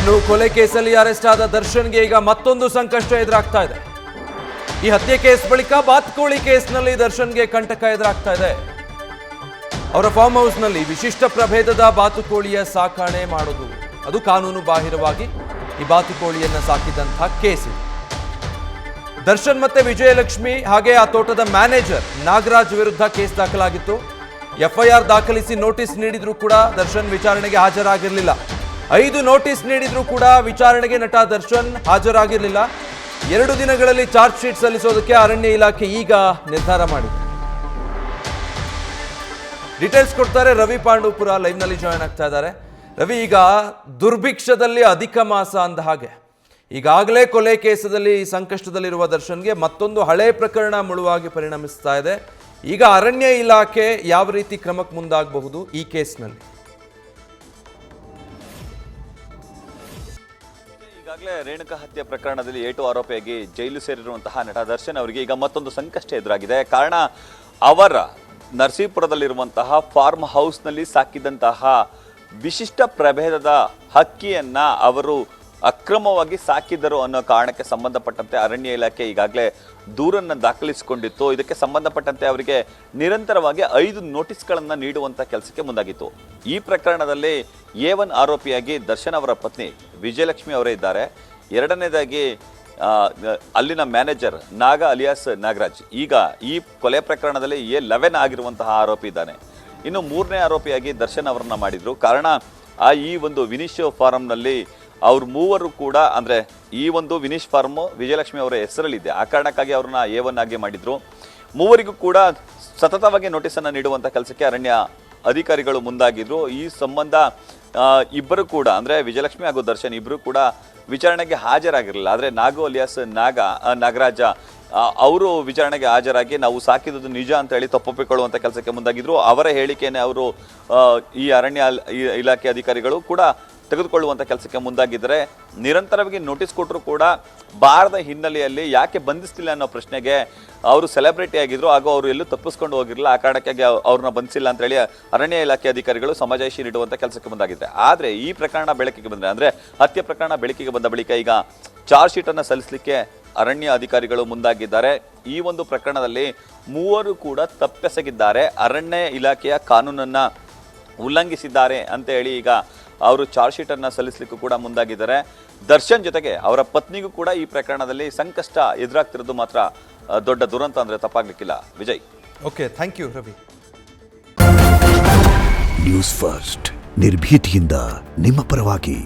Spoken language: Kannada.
ಇನ್ನು ಕೊಲೆ ಕೇಸಲ್ಲಿ ಅರೆಸ್ಟ್ ಆದ ದರ್ಶನ್ಗೆ ಈಗ ಮತ್ತೊಂದು ಸಂಕಷ್ಟ ಎದುರಾಗ್ತಾ ಇದೆ. ಈ ಹತ್ಯೆ ಕೇಸ್ ಬಳಿಕ ಬಾತುಕೋಳಿ ಕೇಸ್ನಲ್ಲಿ ದರ್ಶನ್ಗೆ ಕಂಟಕ ಎದುರಾಗ್ತಾ ಇದೆ. ಅವರ ಫಾರ್ಮ್ ಹೌಸ್ನಲ್ಲಿ ವಿಶಿಷ್ಟ ಪ್ರಭೇದದ ಬಾತುಕೋಳಿಯ ಸಾಕಣೆ ಮಾಡೋದು, ಅದು ಕಾನೂನು ಬಾಹಿರವಾಗಿ ಈ ಬಾತುಕೋಳಿಯನ್ನ ಸಾಕಿದಂತಹ ಕೇಸ್ ಇದೆ. ದರ್ಶನ್ ಮತ್ತೆ ವಿಜಯಲಕ್ಷ್ಮಿ ಹಾಗೆ ಆ ತೋಟದ ಮ್ಯಾನೇಜರ್ ನಾಗರಾಜ್ ವಿರುದ್ಧ ಕೇಸ್ ದಾಖಲಾಗಿತ್ತು. ಎಫ್ಐಆರ್ ದಾಖಲಿಸಿ ನೋಟಿಸ್ ನೀಡಿದ್ರೂ ಕೂಡ ದರ್ಶನ್ ವಿಚಾರಣೆಗೆ ಹಾಜರಾಗಿರಲಿಲ್ಲ. 5 ನೋಟಿಸ್ ನೀಡಿದ್ರೂ ಕೂಡ ವಿಚಾರಣೆಗೆ ನಟ ದರ್ಶನ್ ಹಾಜರಾಗಿರಲಿಲ್ಲ. 2 ದಿನಗಳಲ್ಲಿ ಚಾರ್ಜ್ ಶೀಟ್ ಸಲ್ಲಿಸೋದಕ್ಕೆ ಅರಣ್ಯ ಇಲಾಖೆ ಈಗ ನಿರ್ಧಾರ ಮಾಡಿದೆ. ಡೀಟೇಲ್ಸ್ ಕೊಡ್ತಾರೆ ರವಿ ಪಾಂಡೂಪುರ, ಲೈವ್ ನಲ್ಲಿ ಜಾಯ್ನ್ ಆಗ್ತಾ ಇದ್ದಾರೆ. ರವಿ, ಈಗ ದುರ್ಭಿಕ್ಷದಲ್ಲಿ ಅಧಿಕ ಮಾಸ ಅಂದ ಹಾಗೆ ಈಗಾಗಲೇ ಕೊಲೆ ಕೇಸದಲ್ಲಿ ಸಂಕಷ್ಟದಲ್ಲಿರುವ ದರ್ಶನ್ಗೆ ಮತ್ತೊಂದು ಹಳೆ ಪ್ರಕರಣ ಮುಳುವಾಗಿ ಪರಿಣಮಿಸ್ತಾ ಇದೆ. ಈಗ ಅರಣ್ಯ ಇಲಾಖೆ ಯಾವ ರೀತಿ ಕ್ರಮಕ್ಕೆ ಮುಂದಾಗಬಹುದು ಈ ಕೇಸ್ನಲ್ಲಿ? ಈಗಾಗಲೇ ರೇಣುಕಾ ಹತ್ಯೆ ಪ್ರಕರಣದಲ್ಲಿ 8 ಆರೋಪಿಯಾಗಿ ಜೈಲು ಸೇರಿರುವಂತಹ ನಟ ದರ್ಶನ್ ಅವರಿಗೆ ಈಗ ಮತ್ತೊಂದು ಸಂಕಷ್ಟ ಎದುರಾಗಿದೆ. ಕಾರಣ, ಅವರ ನರಸೀಪುರದಲ್ಲಿರುವಂತಹ ಫಾರ್ಮ್ ಹೌಸ್ನಲ್ಲಿ ಸಾಕಿದಂತಹ ವಿಶಿಷ್ಟ ಪ್ರಭೇದದ ಹಕ್ಕಿಯನ್ನ ಅವರು ಅಕ್ರಮವಾಗಿ ಸಾಕಿದರು ಅನ್ನೋ ಕಾರಣಕ್ಕೆ ಸಂಬಂಧಪಟ್ಟಂತೆ ಅರಣ್ಯ ಇಲಾಖೆ ಈಗಾಗಲೇ ದೂರನ್ನು ದಾಖಲಿಸಿಕೊಂಡಿತ್ತು. ಇದಕ್ಕೆ ಸಂಬಂಧಪಟ್ಟಂತೆ ಅವರಿಗೆ ನಿರಂತರವಾಗಿ 5 ನೋಟಿಸ್ಗಳನ್ನು ನೀಡುವಂಥ ಕೆಲಸಕ್ಕೆ ಮುಂದಾಗಿತ್ತು. ಈ ಪ್ರಕರಣದಲ್ಲಿ A1 ಆರೋಪಿಯಾಗಿ ದರ್ಶನ್ ಅವರ ಪತ್ನಿ ವಿಜಯಲಕ್ಷ್ಮಿ ಅವರೇ ಇದ್ದಾರೆ. ಎರಡನೇದಾಗಿ ಅಲ್ಲಿನ ಮ್ಯಾನೇಜರ್ ನಾಗ ಅಲಿಯಾಸ್ ನಾಗರಾಜ್ ಈಗ ಈ ಕೊಲೆ ಪ್ರಕರಣದಲ್ಲಿ A11 ಆಗಿರುವಂತಹ ಆರೋಪಿ ಇದ್ದಾನೆ. ಇನ್ನು 3ನೇ ಆರೋಪಿಯಾಗಿ ದರ್ಶನ್ ಅವರನ್ನ ಮಾಡಿದ್ರು. ಕಾರಣ, ಈ ಒಂದು ವಿನಿಶ್ ಫಾರಂನಲ್ಲಿ ಅವ್ರ ಮೂವರು ಕೂಡ, ಅಂದರೆ ಈ ಒಂದು ವಿನಿಶ್ ಫಾರ್ಮ್ ವಿಜಯಲಕ್ಷ್ಮಿ ಅವರ ಹೆಸರಲ್ಲಿದೆ, ಆ ಕಾರಣಕ್ಕಾಗಿ ಅವ್ರನ್ನ A1 ಆಗಿ ಮಾಡಿದ್ರು. ಮೂವರಿಗೂ ಕೂಡ ಸತತವಾಗಿ ನೋಟಿಸನ್ನು ನೀಡುವಂಥ ಕೆಲಸಕ್ಕೆ ಅರಣ್ಯ ಅಧಿಕಾರಿಗಳು ಮುಂದಾಗಿದ್ರು. ಈ ಸಂಬಂಧ ಇಬ್ಬರು ಕೂಡ, ಅಂದರೆ ವಿಜಯಲಕ್ಷ್ಮಿ ಹಾಗೂ ದರ್ಶನ್ ಇಬ್ಬರು ಕೂಡ ವಿಚಾರಣೆಗೆ ಹಾಜರಾಗಿರಲಿಲ್ಲ. ಆದರೆ ನಾಗು ಅಲಿಯಾಸ್ ನಾಗರಾಜ ಅವರು ವಿಚಾರಣೆಗೆ ಹಾಜರಾಗಿ ನಾವು ಸಾಕಿದ್ದು ನಿಜ ಅಂತ ಹೇಳಿ ತಪ್ಪೊಪ್ಪಿಕೊಳ್ಳುವಂಥ ಕೆಲಸಕ್ಕೆ ಮುಂದಾಗಿದ್ರು. ಅವರ ಹೇಳಿಕೆಯನ್ನು ಅವರು ಈ ಅರಣ್ಯ ಇಲಾಖೆ ಅಧಿಕಾರಿಗಳು ಕೂಡ ತೆಗೆದುಕೊಳ್ಳುವಂಥ ಕೆಲಸಕ್ಕೆ ಮುಂದಾಗಿದ್ದರೆ, ನಿರಂತರವಾಗಿ ನೋಟಿಸ್ ಕೊಟ್ಟರು ಕೂಡ ಬಾರದ ಹಿನ್ನೆಲೆಯಲ್ಲಿ ಯಾಕೆ ಬಂಧಿಸ್ತಿಲ್ಲ ಅನ್ನೋ ಪ್ರಶ್ನೆಗೆ ಅವರು ಸೆಲೆಬ್ರಿಟಿ ಆಗಿದ್ರು, ಹಾಗೂ ಅವರು ಎಲ್ಲೂ ತಪ್ಪಿಸ್ಕೊಂಡು ಹೋಗಿರಲಿಲ್ಲ, ಆ ಕಾರಣಕ್ಕಾಗಿ ಅವ್ರನ್ನ ಬಂಧಿಸಿಲ್ಲ ಅಂತೇಳಿ ಅರಣ್ಯ ಇಲಾಖೆ ಅಧಿಕಾರಿಗಳು ಸಮಜಾಯಿಷಿ ನೀಡುವಂಥ ಕೆಲಸಕ್ಕೆ ಮುಂದಾಗಿದ್ದಾರೆ. ಆದರೆ ಈ ಪ್ರಕರಣ ಬೆಳಕಿಗೆ ಬಂದರೆ, ಅಂದರೆ ಹತ್ಯೆ ಪ್ರಕರಣ ಬೆಳಕಿಗೆ ಬಂದ ಬಳಿಕ ಈಗ ಚಾರ್ಜ್ ಶೀಟನ್ನು ಸಲ್ಲಿಸಲಿಕ್ಕೆ ಅರಣ್ಯ ಅಧಿಕಾರಿಗಳು ಮುಂದಾಗಿದ್ದಾರೆ. ಈ ಒಂದು ಪ್ರಕರಣದಲ್ಲಿ 3 ಕೂಡ ತಪ್ಪೆಸಗಿದ್ದಾರೆ, ಅರಣ್ಯ ಇಲಾಖೆಯ ಕಾನೂನನ್ನು ಉಲ್ಲಂಘಿಸಿದ್ದಾರೆ ಅಂತ ಹೇಳಿ ಈಗ ಅವರು ಚಾರ್ಜ್ ಶೀಟನ್ನು ಸಲ್ಲಿಸಲಿಕ್ಕೂ ಕೂಡ ಮುಂದಾಗಿದ್ದಾರೆ. ದರ್ಶನ್ ಜೊತೆಗೆ ಅವರ ಪತ್ನಿಗೂ ಕೂಡ ಈ ಪ್ರಕರಣದಲ್ಲಿ ಸಂಕಷ್ಟ ಎದುರಾಗ್ತಿರೋದು ಮಾತ್ರ ದೊಡ್ಡ ದುರಂತ ಅಂದರೆ ತಪ್ಪಾಗ್ಲಿಕ್ಕಿಲ್ಲ. Vijay. Okay, thank you Ravi. News first ನಿರ್ಭೀತಿಯಿಂದ ನಿಮ್ಮ ಪರವಾಗಿ.